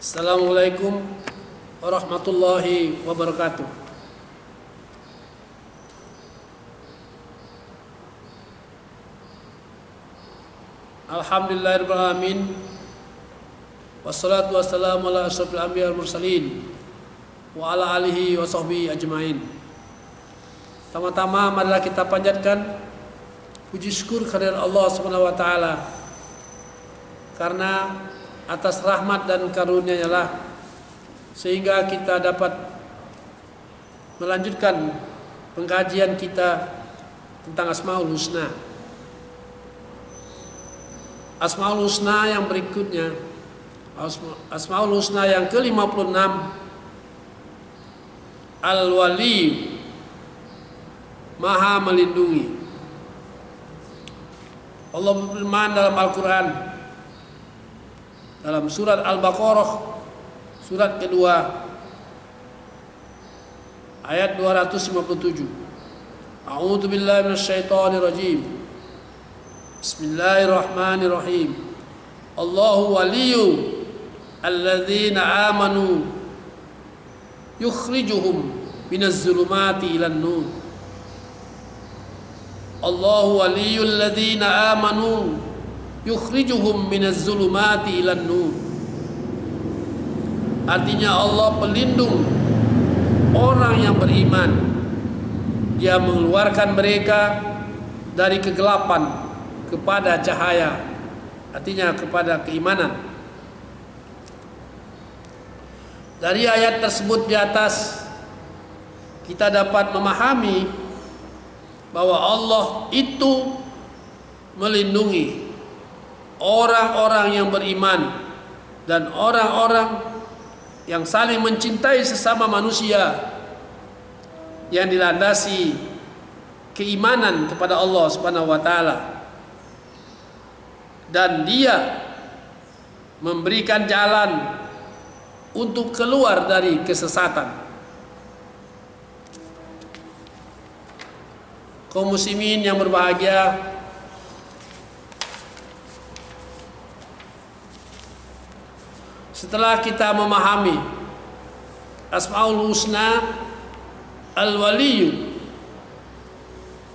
Assalamualaikum warahmatullahi wabarakatuh. Alhamdulillahirabbil alamin. Wassalatu wassalamu ala asyrofil anbiya wal mursalin wa ala alihi wa sahbihi ajmain. Pertama-tama marilah kita panjatkan puji syukur kehadirat Allah Subhanahu wa taala, karena atas rahmat dan karunia-Nya lah sehingga kita dapat melanjutkan pengkajian kita tentang Asmaul Husna. Asmaul Husna yang berikutnya, Asmaul Husna yang ke-56, Al-Wali, Maha melindungi. Allah berfirman dalam Al-Quran, dalam surat Al-Baqarah, surat kedua, ayat 257. A'udzu billahi minasyaitonir rajim. Bismillahirrahmanirrahim. Allahu waliyyu alladzina amanu yukhrijuhum minaz zulumati ilan nur. Allahu waliyyu alladzina amanu yukhrijuhum minaz zulumati ilan nur. Artinya Allah pelindung orang yang beriman. Dia mengeluarkan mereka dari kegelapan kepada cahaya, artinya kepada keimanan. Dari ayat tersebut di atas kita dapat memahami bahwa Allah itu melindungi orang-orang yang beriman dan orang-orang yang saling mencintai sesama manusia yang dilandasi keimanan kepada Allah Subhanahu wa taala, dan Dia memberikan jalan untuk keluar dari kesesatan. Kaum muslimin yang berbahagia, setelah kita memahami Asmaul Husna, Al-Waliyu,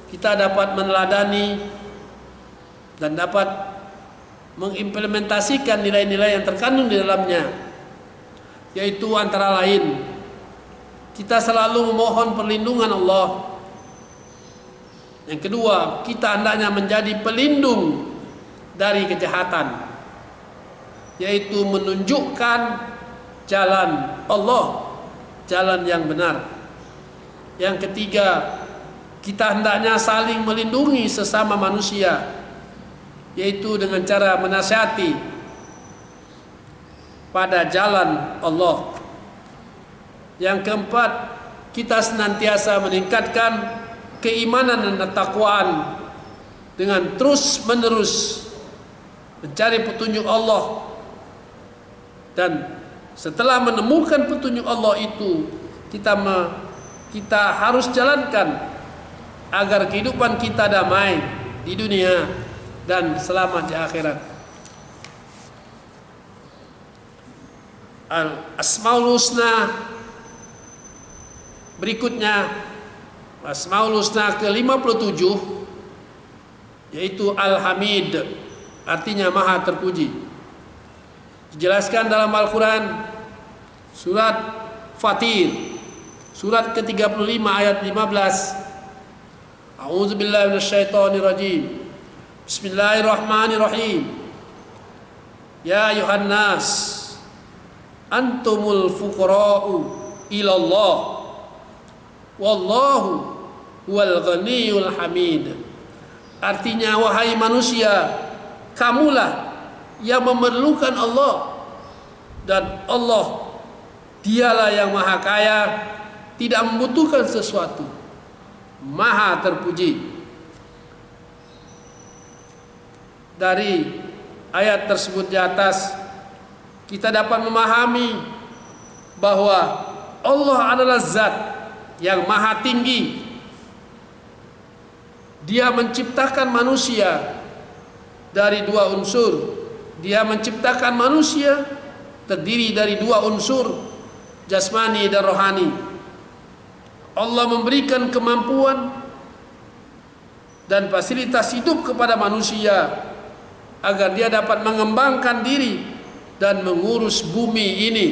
kita dapat meneladani dan dapat mengimplementasikan nilai-nilai yang terkandung di dalamnya, yaitu antara lain kita selalu memohon perlindungan Allah. Yang kedua, kita hendaknya menjadi pelindung dari kejahatan, yaitu menunjukkan jalan Allah, jalan yang benar. Yang ketiga, kita hendaknya saling melindungi sesama manusia, yaitu dengan cara menasihati pada jalan Allah. Yang keempat, kita senantiasa meningkatkan keimanan dan ketakwaan dengan terus menerus mencari petunjuk Allah, dan setelah menemukan petunjuk Allah itu kita harus jalankan agar kehidupan kita damai di dunia dan selamat di akhirat. Asmaul Husna berikutnya, Asmaul Husna ke-57, yaitu Al-Hamid, artinya Maha terpuji. Dijelaskan dalam Al-Quran surat Fatir, surat ke-35 ayat 15. A'udzu billahi minasyaitonir rajim. Bismillahirrahmanirrahim. Ya ayuhan nas, antumul fuqara'u ilallah, wallahu huwal ghaniyul hamid. Artinya, wahai manusia, kamulah yang memerlukan Allah, dan Allah Dialah yang maha kaya, tidak membutuhkan sesuatu, maha terpuji. Dari ayat tersebut di atas kita dapat memahami bahwa Allah adalah zat yang maha tinggi. Dia menciptakan manusia dari dua unsur. Dia menciptakan manusia terdiri dari dua unsur, jasmani dan rohani. Allah memberikan kemampuan dan fasilitas hidup kepada manusia agar dia dapat mengembangkan diri dan mengurus bumi ini.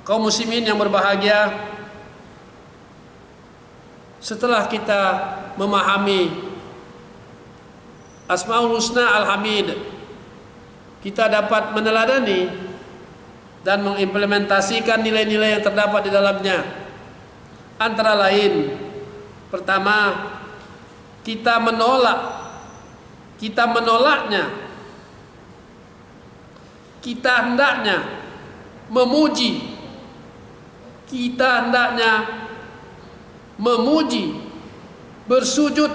Kaum muslimin yang berbahagia, setelah kita memahami Asmaul Husna Al-Hamid, kita dapat meneladani dan mengimplementasikan nilai-nilai yang terdapat di dalamnya. Antara lain, pertama, kita menolaknya, kita hendaknya memuji, bersujud,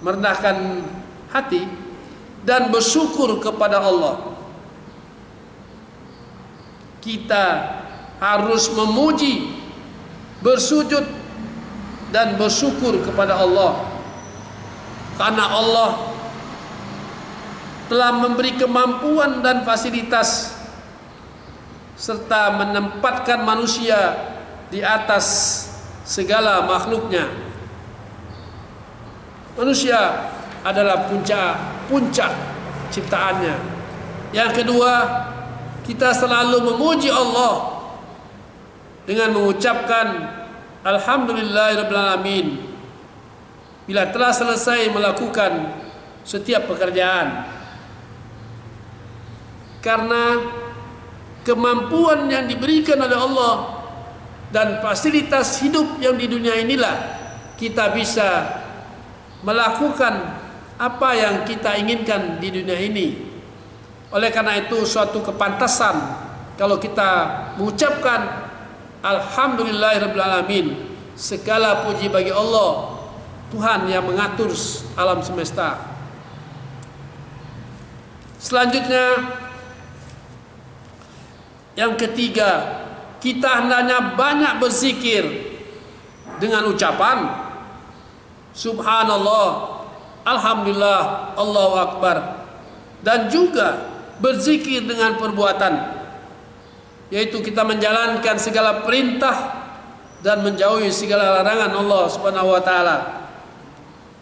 merendahkan hati dan bersyukur kepada Allah. Kita harus memuji, bersujud dan bersyukur kepada Allah, karena Allah telah memberi kemampuan dan fasilitas serta menempatkan manusia di atas segala makhluknya. Manusia adalah puncak ciptaannya. Yang kedua, kita selalu memuji Allah dengan mengucapkan Alhamdulillahirabbil alamin bila telah selesai melakukan setiap pekerjaan. Karena kemampuan yang diberikan oleh Allah dan fasilitas hidup yang di dunia inilah kita bisa melakukan apa yang kita inginkan di dunia ini. Oleh karena itu suatu kepantasan kalau kita mengucapkan Alhamdulillahirabbil alamin, segala puji bagi Allah, Tuhan yang mengatur alam semesta. Selanjutnya, yang ketiga, kita hendaknya banyak berzikir dengan ucapan Subhanallah, Alhamdulillah, Allahu Akbar, dan juga berzikir dengan perbuatan, yaitu kita menjalankan segala perintah dan menjauhi segala larangan Allah Subhanahu wa taala.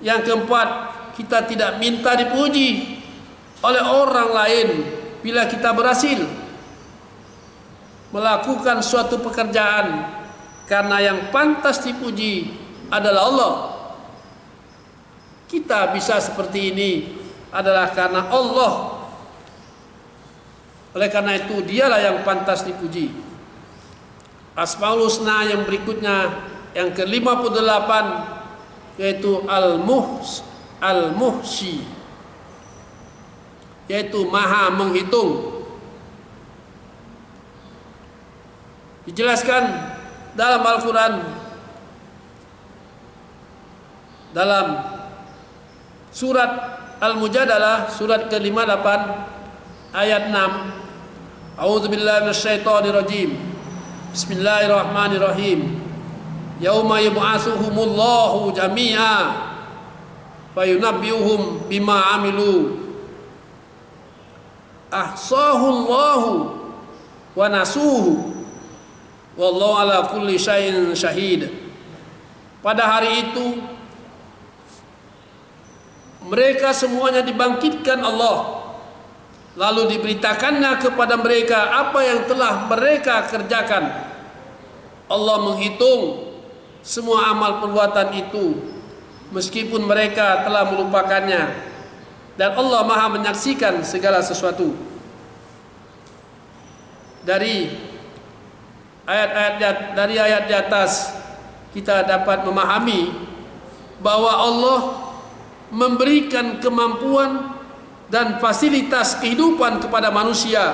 Yang keempat, kita tidak minta dipuji oleh orang lain bila kita berhasil melakukan suatu pekerjaan, karena yang pantas dipuji adalah Allah. Kita bisa seperti ini adalah karena Allah. Oleh karena itu dialah yang pantas dipuji. Asmaul Husna yang berikutnya, yang ke-58, yaitu Al-Muhsi, yaitu Maha menghitung. Dijelaskan dalam Al-Quran dalam surat Al-Mujadalah, surat ke-58 ayat 6. A'udzubillahi minasyaitonirrajim. Bismillahirrahmanirrahim. Yauma yub'atsuhumullahu jami'a fayunabbi'uhum bima 'amilu. Ahsahullahu wa nasuhu. Wallahu ala kulli syai'in syahid. Pada hari itu mereka semuanya dibangkitkan Allah, lalu diberitakannya kepada mereka apa yang telah mereka kerjakan. Allah menghitung semua amal perbuatan itu meskipun mereka telah melupakannya, dan Allah Maha menyaksikan segala sesuatu. Dari ayat di atas kita dapat memahami bahwa Allah memberikan kemampuan dan fasilitas kehidupan kepada manusia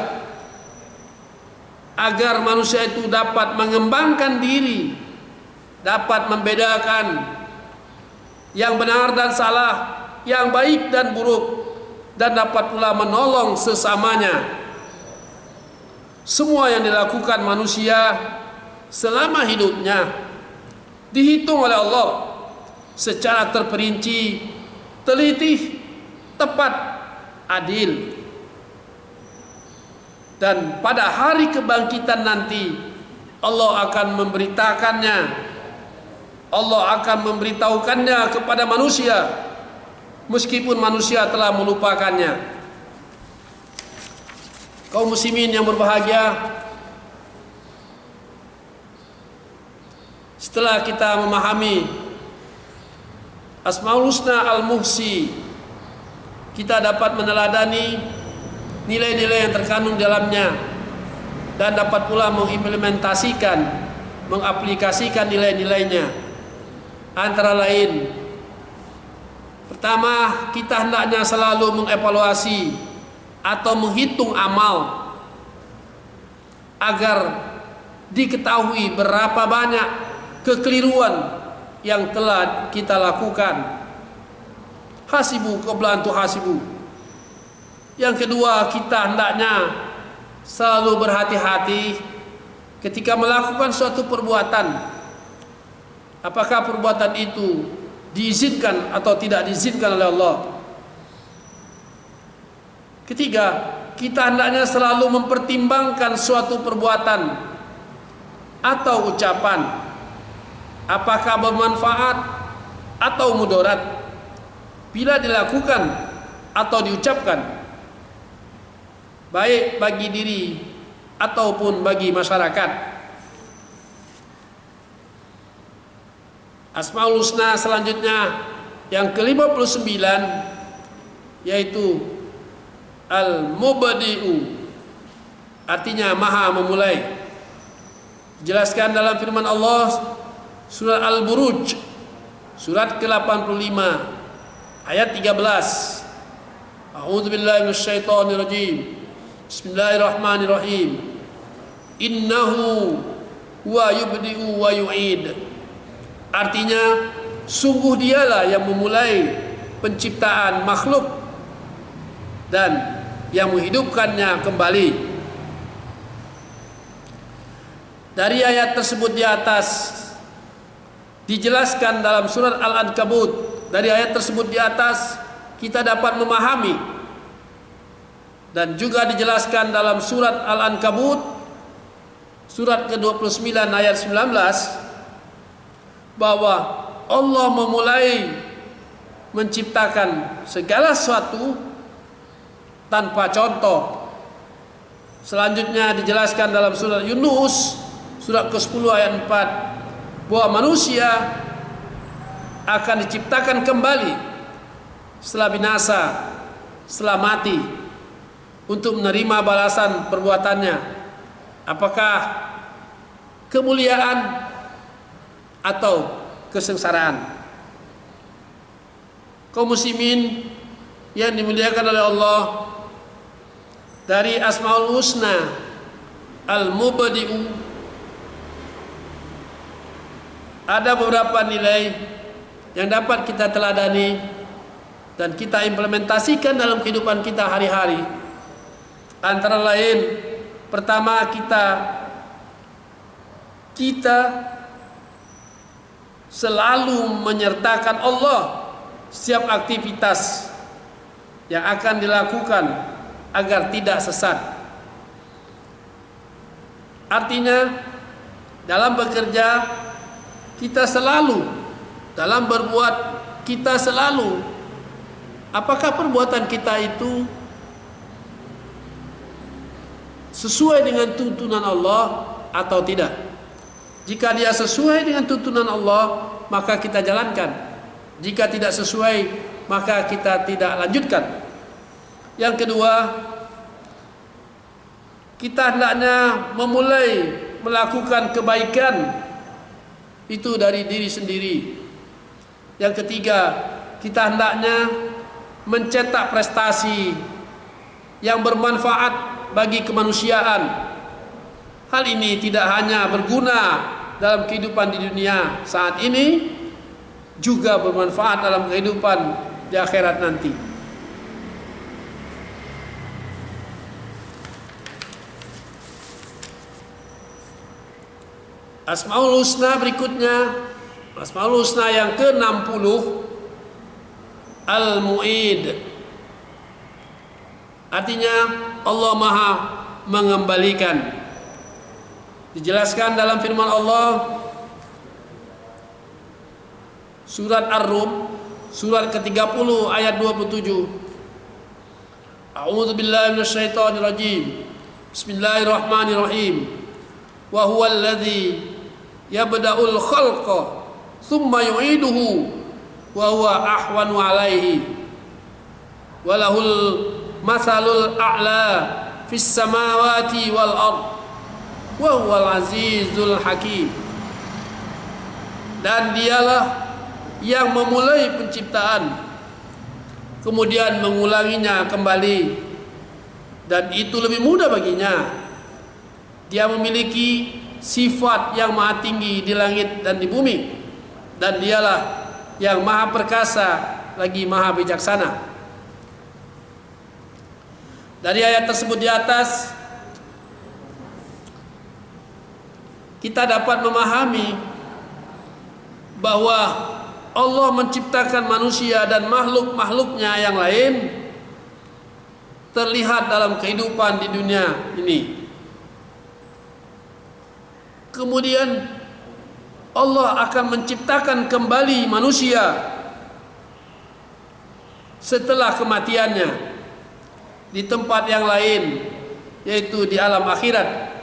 agar manusia itu dapat mengembangkan diri, dapat membedakan yang benar dan salah, yang baik dan buruk, dan dapat pula menolong sesamanya. Semua yang dilakukan manusia selama hidupnya dihitung oleh Allah secara terperinci, teliti, tepat, adil. Dan pada hari kebangkitan nanti Allah akan memberitakannya, Allah akan memberitahukannya kepada manusia meskipun manusia telah melupakannya. Kaum muslimin yang berbahagia, setelah kita memahami Asmaul Husna Al-Muhsi, kita dapat meneladani nilai-nilai yang terkandung dalamnya dan dapat pula mengimplementasikan, mengaplikasikan nilai-nilainya. Antara lain, pertama, kita hendaknya selalu mengevaluasi atau menghitung amal agar diketahui berapa banyak kekeliruan yang telah kita lakukan. Hasibu qabla an tuhasibu. Yang kedua, kita hendaknya selalu berhati-hati ketika melakukan suatu perbuatan. Apakah perbuatan itu diizinkan atau tidak diizinkan oleh Allah? Ketiga, kita hendaknya selalu mempertimbangkan suatu perbuatan atau ucapan, apakah bermanfaat atau mudarat bila dilakukan atau diucapkan, baik bagi diri ataupun bagi masyarakat. Asmaul Husna selanjutnya yang ke-59 yaitu Al-Mubadi'u, artinya maha memulai. Dijelaskan dalam firman Allah surat Al-Buruj surat ke-85 ayat 13. A'udzubillahi minasyaitonirrajim. Bismillahirrahmanirrahim. Innahu huwa yubdi'u wa yu'id. Artinya, sungguh dialah yang memulai penciptaan makhluk dan yang menghidupkannya kembali. Dari ayat tersebut di atas dijelaskan dalam surat Al-Ankabut. Dari ayat tersebut di atas kita dapat memahami, dan juga dijelaskan dalam surat Al-Ankabut surat ke-29 ayat 19 bahwa Allah memulai menciptakan segala sesuatu tanpa contoh. Selanjutnya dijelaskan dalam surat Yunus surat ke-10 ayat 4 bahwa manusia akan diciptakan kembali setelah binasa, setelah mati, untuk menerima balasan perbuatannya, apakah kemuliaan atau kesengsaraan. Kaum muslimin yang dimuliakan oleh Allah, dari Asmaul Husna Al-Mubadi'u ada beberapa nilai yang dapat kita teladani dan kita implementasikan dalam kehidupan kita hari-hari. Antara lain, pertama, kita selalu menyertakan Allah setiap aktivitas yang akan dilakukan agar tidak sesat. Artinya, dalam bekerja kita selalu, dalam berbuat kita selalu, apakah perbuatan kita itu sesuai dengan tuntunan Allah atau tidak? Jika dia sesuai dengan tuntunan Allah, maka kita jalankan. Jika tidak sesuai, maka kita tidak lanjutkan. Yang kedua, kita hendaknya memulai melakukan kebaikan itu dari diri sendiri. Yang ketiga, kita hendaknya mencetak prestasi yang bermanfaat bagi kemanusiaan. Hal ini tidak hanya berguna dalam kehidupan di dunia saat ini, juga bermanfaat dalam kehidupan di akhirat nanti. Asmaul Husna berikutnya, Asmaul Husna yang ke-60 Al-Mu'id, Artinya Allah Maha mengembalikan. Dijelaskan dalam firman Allah surat Ar-Rum surat ke-30 ayat 27. A'udzu billahi minasyaitonir rajim. Bismillahirrahmanirrahim. Wa huwal ladzi yabda'ul khalqa tsumma yu'iduhu wa huwa ahwanu 'alaihi. Wa lahul mathalul a'la fis samawati wal ard wa huwal azizul hakim. Dan dialah yang memulai penciptaan kemudian mengulanginya kembali, dan itu lebih mudah baginya. Dia memiliki sifat yang maha tinggi di langit dan di bumi, dan dialah yang maha perkasa lagi maha bijaksana. Dari ayat tersebut di atas kita dapat memahami bahwa Allah menciptakan manusia dan makhluk-makhluknya yang lain terlihat dalam kehidupan di dunia ini. Kemudian Allah akan menciptakan kembali manusia setelah kematiannya di tempat yang lain, yaitu di alam akhirat.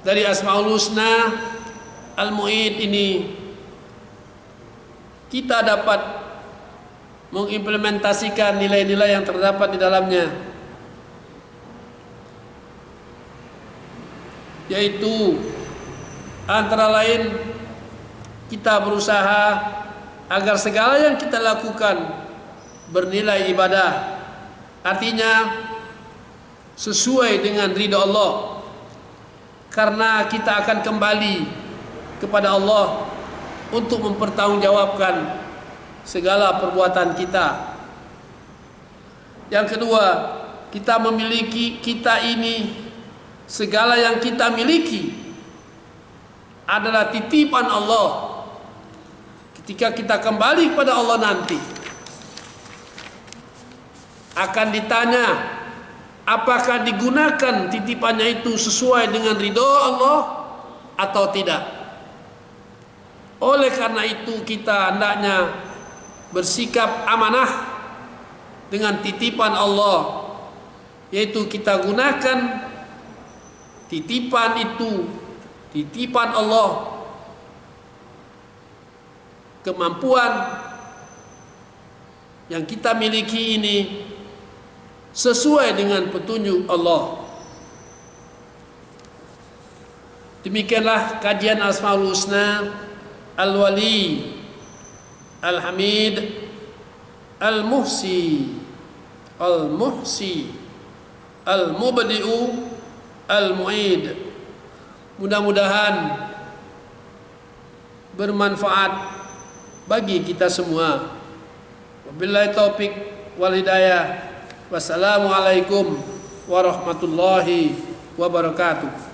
Dari Asmaul Husna Al-Mu'id ini kita dapat mengimplementasikan nilai-nilai yang terdapat di dalamnya, yaitu antara lain kita berusaha agar segala yang kita lakukan bernilai ibadah, artinya sesuai dengan ridha Allah, karena kita akan kembali kepada Allah untuk mempertanggungjawabkan segala perbuatan kita. Yang kedua, kita ini segala yang kita miliki adalah titipan Allah. Ketika kita kembali kepada Allah nanti akan ditanya apakah digunakan titipannya itu sesuai dengan ridha Allah atau tidak. Oleh karena itu kita hendaknya bersikap amanah dengan titipan Allah, yaitu kita gunakan titipan itu, titipan Allah, kemampuan yang kita miliki ini sesuai dengan petunjuk Allah. Demikianlah kajian Asmaul Husna Al-Wali, Al-Hamid, Al-Muhsi, Al-Muhsi, Al-Mubdi'u, Al-Mu'id. Mudah-mudahan bermanfaat bagi kita semua. Wabillahi taufik wal hidayah. Wassalamualaikum warahmatullahi wabarakatuh.